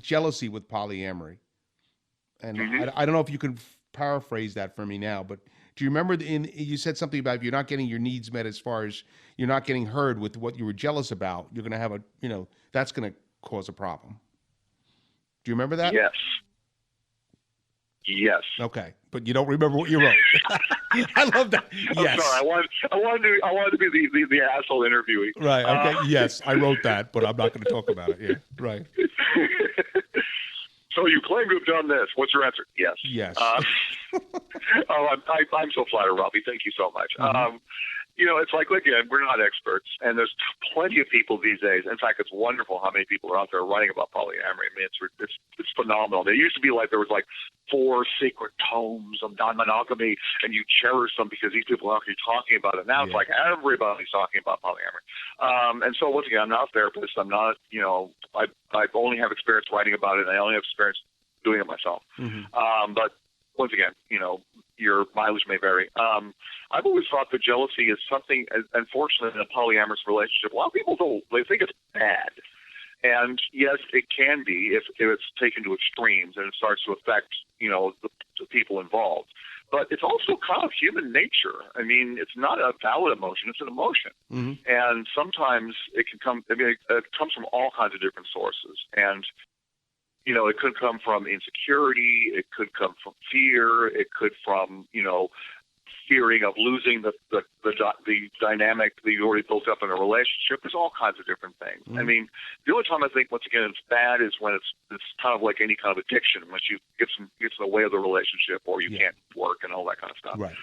jealousy with polyamory. And I don't know if you can paraphrase that for me now, but do you remember you said something about if you're not getting your needs met, as far as you're not getting heard with what you were jealous about, you're going to have that's going to cause a problem. Do you remember that? Yes. Okay, but you don't remember what you wrote. I love that. Yes. I'm sorry. I wanted to be the asshole interviewee. Right. Okay. Yes, I wrote that, but I'm not going to talk about it. Yeah. Right. So you claim to have done this. What's your answer? Yes. Yes. I'm so flattered, Robbie. Thank you so much. It's like, again, we're not experts, and there's plenty of people these days. In fact, it's wonderful how many people are out there writing about polyamory. I mean, it's phenomenal. There used to be there was 4 secret tomes of non-monogamy, and you cherish them because these people are actually talking about it. Now it's like everybody's talking about polyamory. And so once again, I'm not a therapist. I'm not, I only have experience writing about it, and I only have experience doing it myself. But once again, your mileage may vary. I've always thought that jealousy is something, unfortunately, in a polyamorous relationship, a lot of people they think it's bad. And yes, it can be if it's taken to extremes and it starts to affect, the people involved. But it's also kind of human nature. I mean, it's not a valid emotion; it's an emotion, and sometimes it can come. I mean, it comes from all kinds of different sources, and it could come from insecurity. It could come from fear. It could from fearing of losing the dynamic that you already built up in a relationship. There's all kinds of different things. I mean, the only time I think, once again, it's bad is when it's kind of like any kind of addiction, when you gets in the way of the relationship, or you can't work and all that kind of stuff. Right.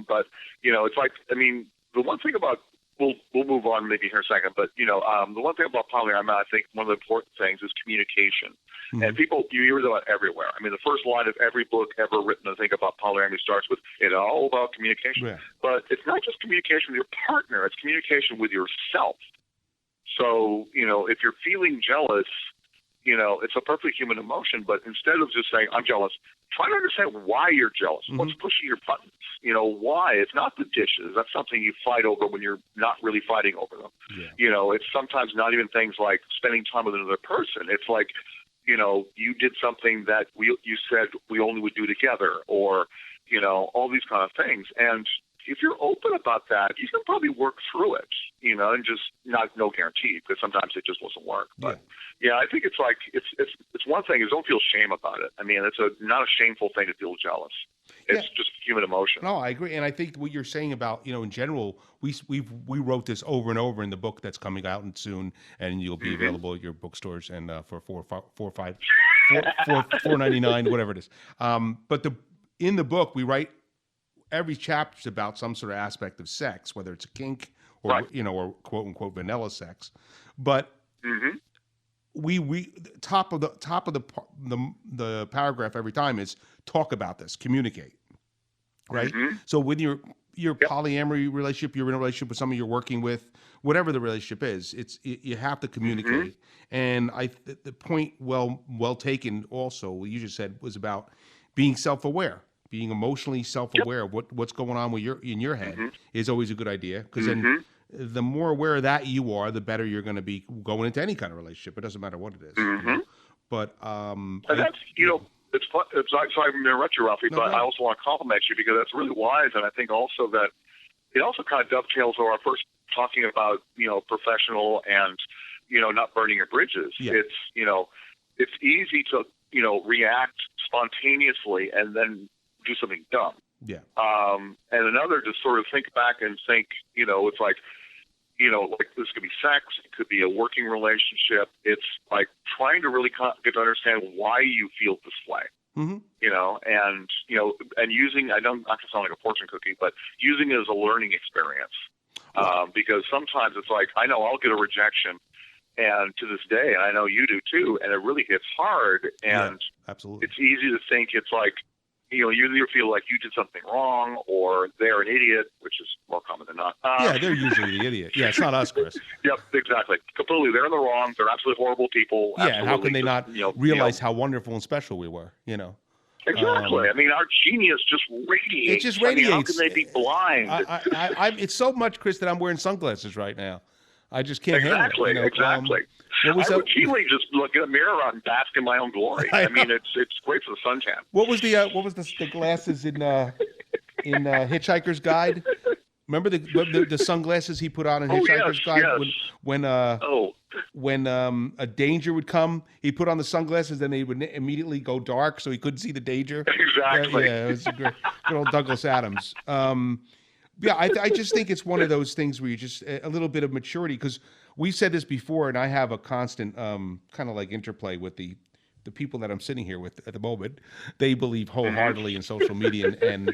But it's like, I mean, the one thing about, we'll move on maybe here in a second, but the one thing about polyamory, I think one of the important things is communication. And people, you hear that everywhere. I mean, the first line of every book ever written, I think, about polyamory starts with, it's all about communication. Yeah. But it's not just communication with your partner, it's communication with yourself. So, if you're feeling jealous, it's a perfectly human emotion, but instead of just saying, I'm jealous, try to understand why you're jealous. What's pushing your buttons? Why? It's not the dishes. That's something you fight over when you're not really fighting over them. Yeah. It's sometimes not even things like spending time with another person. It's like, you did something that you said we only would do together, or, all these kind of things. And if you're open about that, you can probably work through it, and just no guarantee, because sometimes it just doesn't work. But yeah, I think it's like it's one thing is don't feel shame about it. I mean, it's not a shameful thing to feel jealous. It's just human emotion. No, I agree, and I think what you're saying about in general, we wrote this over and over in the book that's coming out soon, and you'll be available at your bookstores and for $4.99, whatever it is. But in the book we write every chapter is about some sort of aspect of sex, whether it's a kink or or quote unquote vanilla sex, but we top of the paragraph every time is talk about this, communicate, right? So with your polyamory relationship, you're in a relationship with someone you're working with, whatever the relationship is, you have to communicate. And the point well taken also, what you just said, was about being self-aware, being emotionally self-aware of what's going on in your head is always a good idea, because then the more aware of that you are, the better you're going to be going into any kind of relationship. It doesn't matter what it is. But and that's it's fun. Sorry to interrupt you, Ralphie, but I also want to compliment you, because that's really wise, and I think also that it also kind of dovetails with our first talking about professional and not burning your bridges. It's it's easy to react spontaneously and then do something dumb. And another to sort of think back and think, it's like, like this could be sex, it could be a working relationship. It's like trying to really get to understand why you feel this way. And using, I don't not to sound like a fortune cookie, but using it as a learning experience. Because sometimes it's like, I know I'll get a rejection, and to this day, and I know you do too, and it really hits hard. And absolutely, it's easy to think it's like, you either feel like you did something wrong or they're an idiot, which is more common than not. They're usually the idiot. Yeah, it's not us, Chris. Yep, exactly. Completely. They're in the wrong. They're absolutely horrible people. Yeah, and how can they not realize how wonderful and special we were, Exactly. I mean, our genius just radiates. It just radiates. How can they be blind? It's so much, Chris, that I'm wearing sunglasses right now. I just can't handle it. Exactly. I routinely just look in the mirror and bask in my own glory. I mean, it's great for the suntan. What was the glasses in Hitchhiker's Guide? Remember the sunglasses he put on in Hitchhiker's Guide when a danger would come, he put on the sunglasses, then they would immediately go dark, so he couldn't see the danger. Exactly. It was a good old Douglas Adams. I just think it's one of those things where you just a little bit of maturity, because we've said this before, and I have a constant kind of like interplay with the people that I'm sitting here with at the moment. They believe wholeheartedly in social media and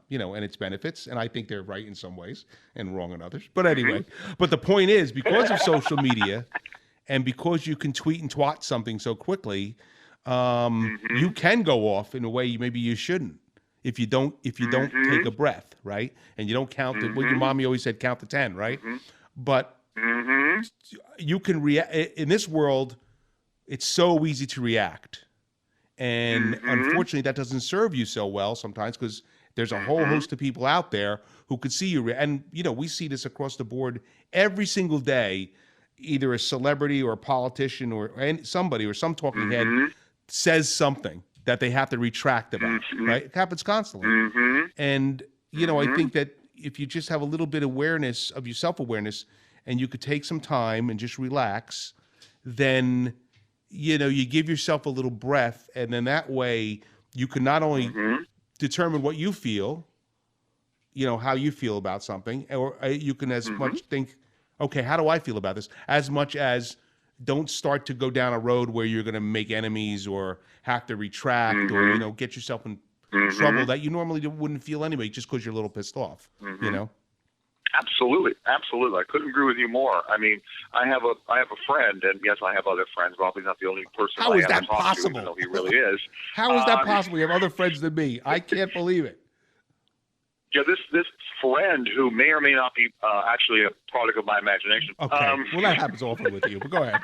its benefits, and I think they're right in some ways and wrong in others. But anyway, but the point is, because of social media and because you can tweet and twat something so quickly, you can go off in a way maybe you shouldn't. If you don't take a breath, right? And you don't count what your mommy always said, count to 10, right? But you can react in this world. It's so easy to react, and unfortunately, that doesn't serve you so well sometimes, because there's a whole host of people out there who could see you. And we see this across the board every single day. Either a celebrity or a politician or somebody or some talking head says something that they have to retract about, right? It happens constantly. And, I think that if you just have a little bit of awareness of your self-awareness, and you could take some time and just relax, then, you give yourself a little breath, and then that way you can not only determine what you feel, how you feel about something, or you can as much think, okay, how do I feel about this? As much as don't start to go down a road where you're going to make enemies or have to retract or, get yourself in trouble that you normally wouldn't feel anyway, just because you're a little pissed off, Absolutely. Absolutely. I couldn't agree with you more. I mean, I have a friend, and yes, I have other friends. Probably not the only person How I is ever that talk possible? to, even though he really is. How is that possible? You have other friends than me. I can't believe it. Yeah, this friend who may or may not be actually a product of my imagination. Okay. Well, that happens often with you, but go ahead.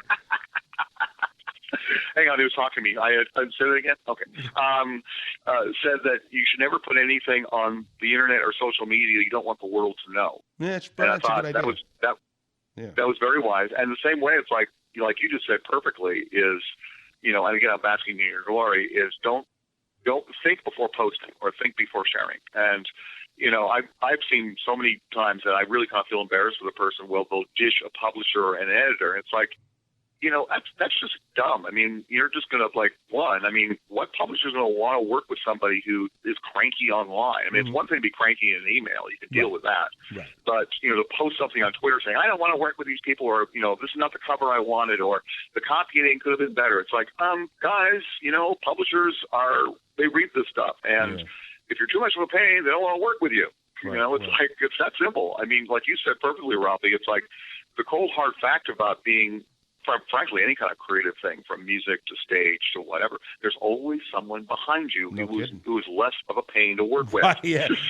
Hang on, he was talking to me. I said it again? Okay. Said that you should never put anything on the internet or social media you don't want the world to know. Yeah, that's a good idea. That was very wise. And the same way, it's like you just said perfectly, is, and again, I'm basking in your glory, is don't think before posting or think before sharing. And, I've seen so many times that I really kind of feel embarrassed for the person. Well, they'll dish a publisher or an editor. It's like, that's just dumb. I mean, you're just going to what publisher is going to want to work with somebody who is cranky online? I mean, it's one thing to be cranky in an email. You can deal with that. Right. But, to post something on Twitter saying, I don't want to work with these people, or, this is not the cover I wanted, or the copying could have been better. It's like, guys, publishers they read this stuff. And if you're too much of a pain, they don't want to work with you. Right, like, it's that simple. I mean, like you said perfectly, Ralphie, it's like the cold hard fact about being, frankly, any kind of creative thing, from music to stage to whatever, there's always someone behind you who is less of a pain to work with.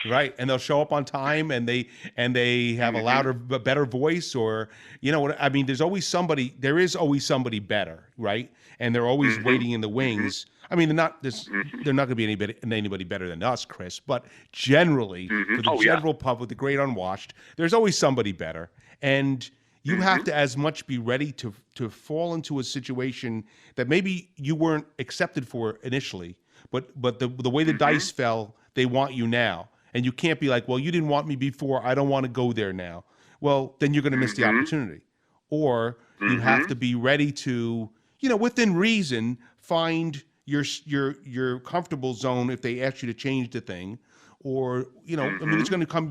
Right. And they'll show up on time, and they have a louder, better voice, or there is always somebody better, right? And they're always waiting in the wings. I mean, they're not going to be anybody better than us, Chris, but generally, for the general public, the great unwashed, there's always somebody better. And you have to as much be ready to fall into a situation that maybe you weren't accepted for initially, but the way the dice fell, they want you now. And you can't be like, well, you didn't want me before, I don't want to go there now. Well, then you're going to miss the opportunity. Or you have to be ready to, within reason, find your comfortable zone if they ask you to change the thing. Or, it's going to come,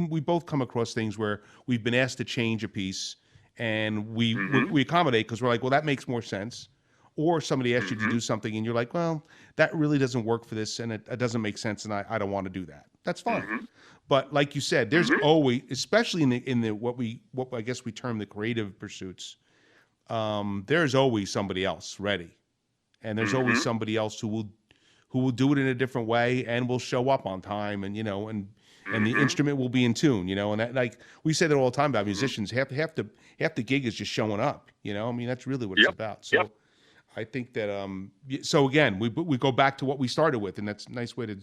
we both come across things where we've been asked to change a piece, and we accommodate because we're like, well, that makes more sense. Or somebody asks you to do something and you're like, well, that really doesn't work for this, and it doesn't make sense, and I don't want to do that. That's fine. But like you said, there's always, especially in the what I guess we term the creative pursuits, there's always somebody else ready. And there's always somebody else who will do it in a different way and will show up on time, and and the instrument will be in tune, and that, like we say that all the time about musicians, half the gig is just showing up, I mean, that's really what it's about. So I think that so again, we go back to what we started with, and that's a nice way to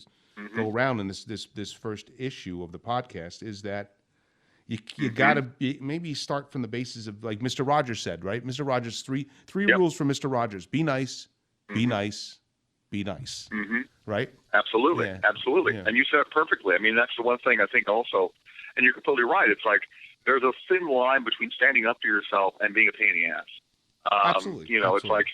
go around in this first issue of the podcast, is that you gotta maybe start from the basis of, like Mr. Rogers said, right? Mr. Rogers, three rules for Mr. Rogers: be nice, be nice, be nice. Right? Absolutely. Absolutely. And you said it perfectly. I mean, that's the one thing I think also, and you're completely right. It's like there's a thin line between standing up to yourself and being a pain in the ass. Absolutely. It's like,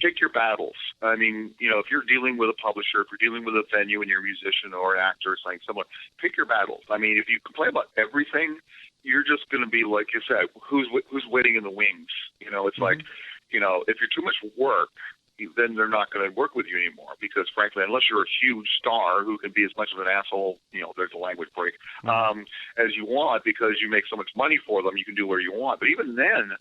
pick your battles. I mean, if you're dealing with a publisher, if you're dealing with a venue and you're a musician or an actor or something similar, pick your battles. I mean, if you complain about everything, you're just going to be, like you said, who's waiting in the wings? It's like, if you're too much work, then they're not going to work with you anymore, because frankly, unless you're a huge star who can be as much of an asshole, there's a language break, as you want, because you make so much money for them, you can do whatever you want. But even then,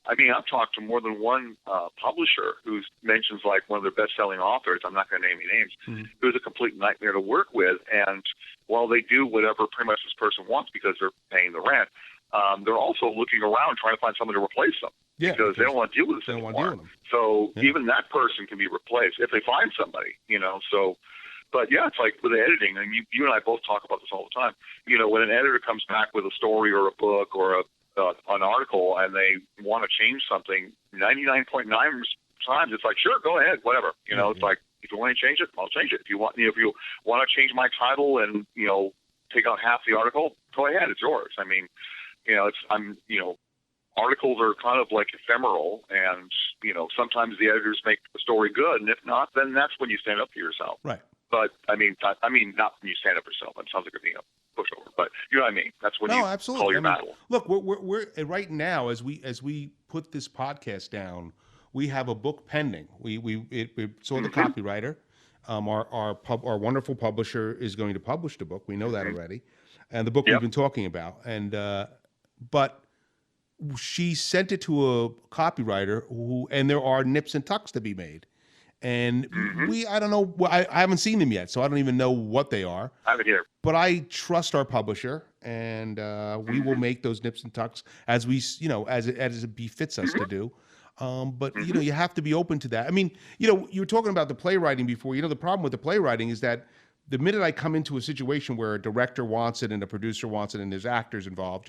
I mean, I've talked to more than one publisher who mentions, like, one of their best-selling authors, I'm not going to name any names, who's a complete nightmare to work with. And while they do whatever pretty much this person wants because they're paying the rent, they're also looking around trying to find someone to replace them. Because they don't want to deal with this anymore. So even that person can be replaced if they find somebody, So, but it's like with editing, and you and I both talk about this all the time. When an editor comes back with a story or a book or an article, and they want to change something, 99.9 times it's like, sure, go ahead, whatever. It's like, if you want to change it, I'll change it. If you want to change my title and take out half the article, go ahead, it's yours. I mean, articles are kind of like ephemeral, and sometimes the editors make the story good, and if not, then that's when you stand up for yourself. Right. But I mean, not when you stand up for yourself. It sounds like you're being a pushover, but you know what I mean. That's when absolutely. Call your battle. Look, we're right now, as we put this podcast down, we have a book pending. We saw the copywriter. Our wonderful publisher is going to publish the book. We know that already, and the book we've been talking about, and but she sent it to a copywriter and there are nips and tucks to be made. And I don't know, I haven't seen them yet, so I don't even know what they are. I haven't either. But I trust our publisher, and we will make those nips and tucks as we, as it befits us to do. But you have to be open to that. I mean, you were talking about the playwriting before. The problem with the playwriting is that the minute I come into a situation where a director wants it and a producer wants it and there's actors involved,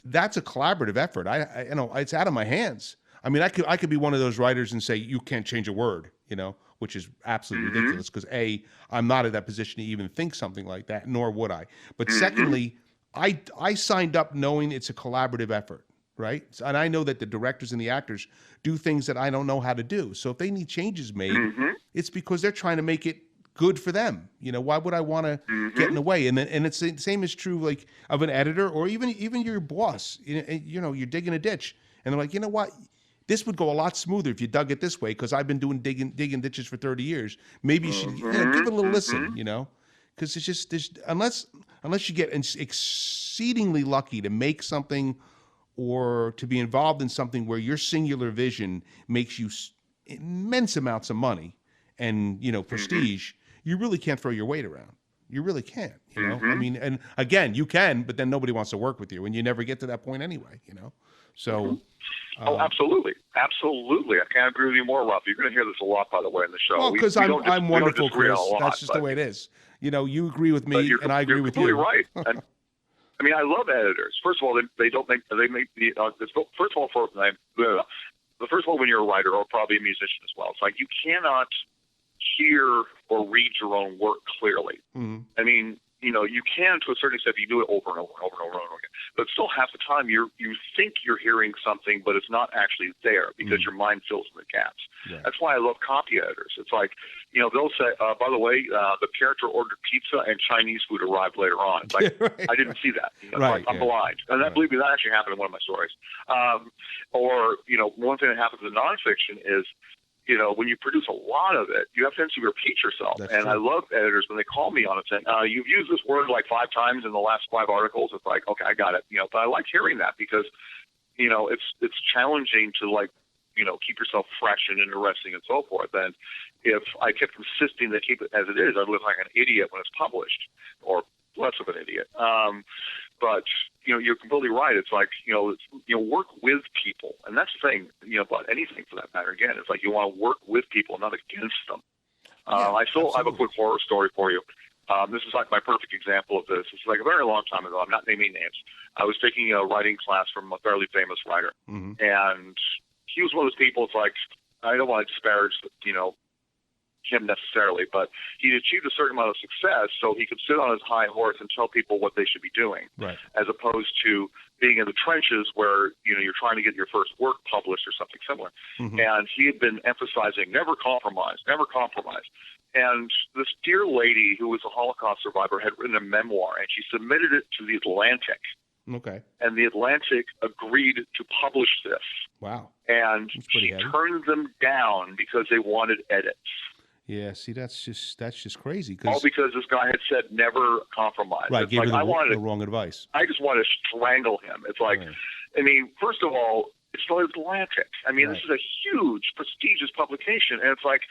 that's a collaborative effort. It's out of my hands. I mean, I could be one of those writers and say, you can't change a word, which is absolutely ridiculous because A, I'm not in that position to even think something like that, nor would I. But secondly, I signed up knowing it's a collaborative effort, right? And I know that the directors and the actors do things that I don't know how to do. So if they need changes made, it's because they're trying to make it good for them. Why would I want to get in the way? And it's the same is true like of an editor or even your boss. You're digging a ditch and they're like, you know what? This would go a lot smoother if you dug it this way because I've been doing digging ditches for 30 years. Maybe you should give it a little listen, because it's just unless you get exceedingly lucky to make something or to be involved in something where your singular vision makes you immense amounts of money and prestige, you really can't throw your weight around. You really can't. I mean, and again, you can, but then nobody wants to work with you, and you never get to that point anyway. So. Oh, absolutely. Absolutely. I can't agree with you more, Ralph. You're going to hear this a lot, by the way, in the show. Well, because I'm wonderful, Chris. That's just the way it is. You agree with me, and I agree with you. You're completely right. And, I mean, I love editors. First of all, they make the first of all, first of all, when you're a writer or probably a musician as well, it's like you cannot hear or read your own work clearly. I mean, you can to a certain extent if you do it over and over and over and over and over again. But still, half the time you think you're hearing something, but it's not actually there because your mind fills in the gaps. Yeah. That's why I love copy editors. It's like, they'll say, by the way, the character ordered pizza and Chinese food arrived later on. It's like, right. I didn't see that. Like, I'm blind. And believe me, that actually happened in one of my stories. Or, one thing that happens in nonfiction is, when you produce a lot of it, you have to repeat yourself. That's true. I love editors when they call me on it saying, you've used this word like 5 times in the last 5 articles. It's like, okay, I got it. But I like hearing that because, it's challenging to keep yourself fresh and interesting and so forth. And if I kept insisting to keep it as it is, I'd look like an idiot when it's published or less of an idiot. But you're completely right. It's like, work with people. And that's the thing, about anything for that matter. Again, it's like you want to work with people, not against them. I have a quick horror story for you. This is like my perfect example of this. It's like a very long time ago. I'm not naming names. I was taking a writing class from a fairly famous writer. And he was one of those people, it's like, I don't want to disparage, him necessarily, but he achieved a certain amount of success so he could sit on his high horse and tell people what they should be doing, right, as opposed to being in the trenches where you're trying to get your first work published or something similar. And he had been emphasizing never compromise. And this dear lady who was a Holocaust survivor had written a memoir, and she submitted it to the Atlantic. Okay. And the Atlantic agreed to publish this. Wow. And she turned them down because they wanted edits. Yeah, see, that's just crazy. All because this guy had said never compromise. Right, it's gave like, the wrong advice. I just want to strangle him. It's like, right. I mean, first of all, it's the Atlantic. I mean, right. This is a huge, prestigious publication, and it's like,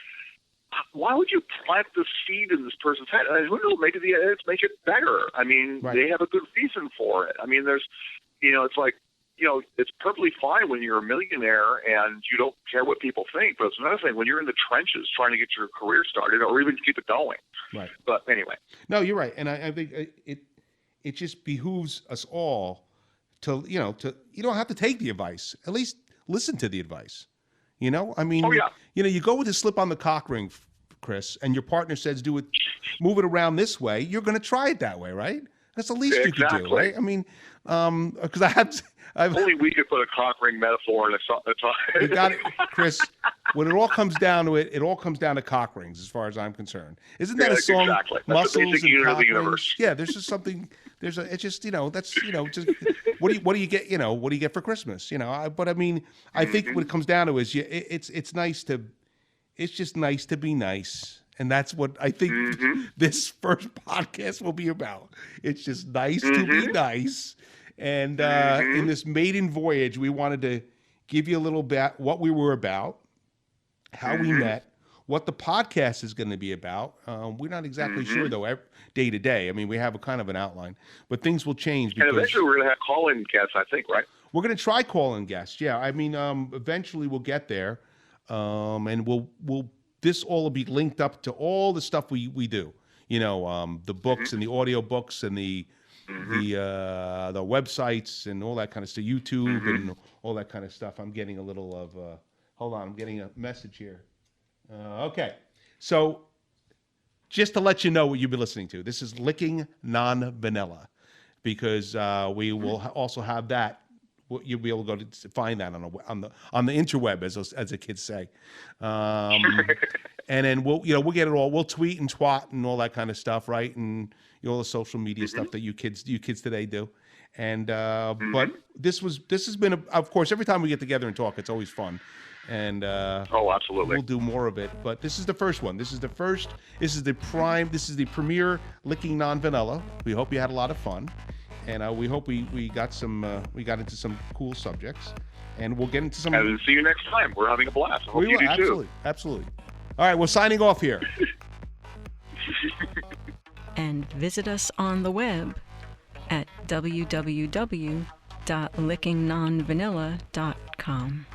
why would you plant the seed in this person's head? I mean, who knows, maybe the edits make it better. I mean, right. They have a good reason for it. I mean, there's, it's like, it's perfectly fine when you're a millionaire and you don't care what people think. But it's another thing when you're in the trenches trying to get your career started or even keep it going. Right. But anyway. No, you're right. And I think it just behooves us all to you don't have to take the advice. At least listen to the advice. I mean, oh, yeah. You go with the slip on the cock ring, Chris, and your partner says, move it around this way. You're going to try it that way, right? That's the least you can do, right? I mean, because I've only we could put a cock ring metaphor in a song. You got it, Chris. When it all comes down to it all comes down to cock rings, as far as I'm concerned. Isn't that a song? Exactly. Muscles That's the basic and unit cock of the universe. Rings? Yeah, there's just something. It's just that's just what do you get? What do you get for Christmas? But I mean, I think what it comes down to is it's just nice to be nice. And that's what I think this first podcast will be about. It's just nice to be nice. And in this maiden voyage, we wanted to give you a little bit what we were about, how we met, what the podcast is going to be about. We're not exactly sure, though, day to day. I mean, we have a kind of an outline. But things will change. And eventually we're going to have call-in guests, I think, right? We're going to try call-in guests, yeah. I mean, eventually we'll get there. And this all will be linked up to all the stuff we do. The books and the audio books and the websites and all that kind of stuff, YouTube and all that kind of stuff. I'm getting a little of hold on, I'm getting a message here. Okay. So just to let you know what you've been listening to, this is Licking Non-Vanilla, because we will also have that. You'll be able to go to find that on the interweb, as the kids say. And then we'll get it all. We'll tweet and twat and all that kind of stuff, right? And all the social media stuff that you kids today do. And but this has been of course, every time we get together and talk, it's always fun. And oh, absolutely, we'll do more of it. But this is the first one. This is the premiere Licking Non-Vanilla. We hope you had a lot of fun. And we hope we got into some cool subjects, and we'll get into some. And see you next time. We're having a blast. I hope you do absolutely, too. Absolutely. All right, we're signing off here. And visit us on the web at www.lickingnonvanilla.com.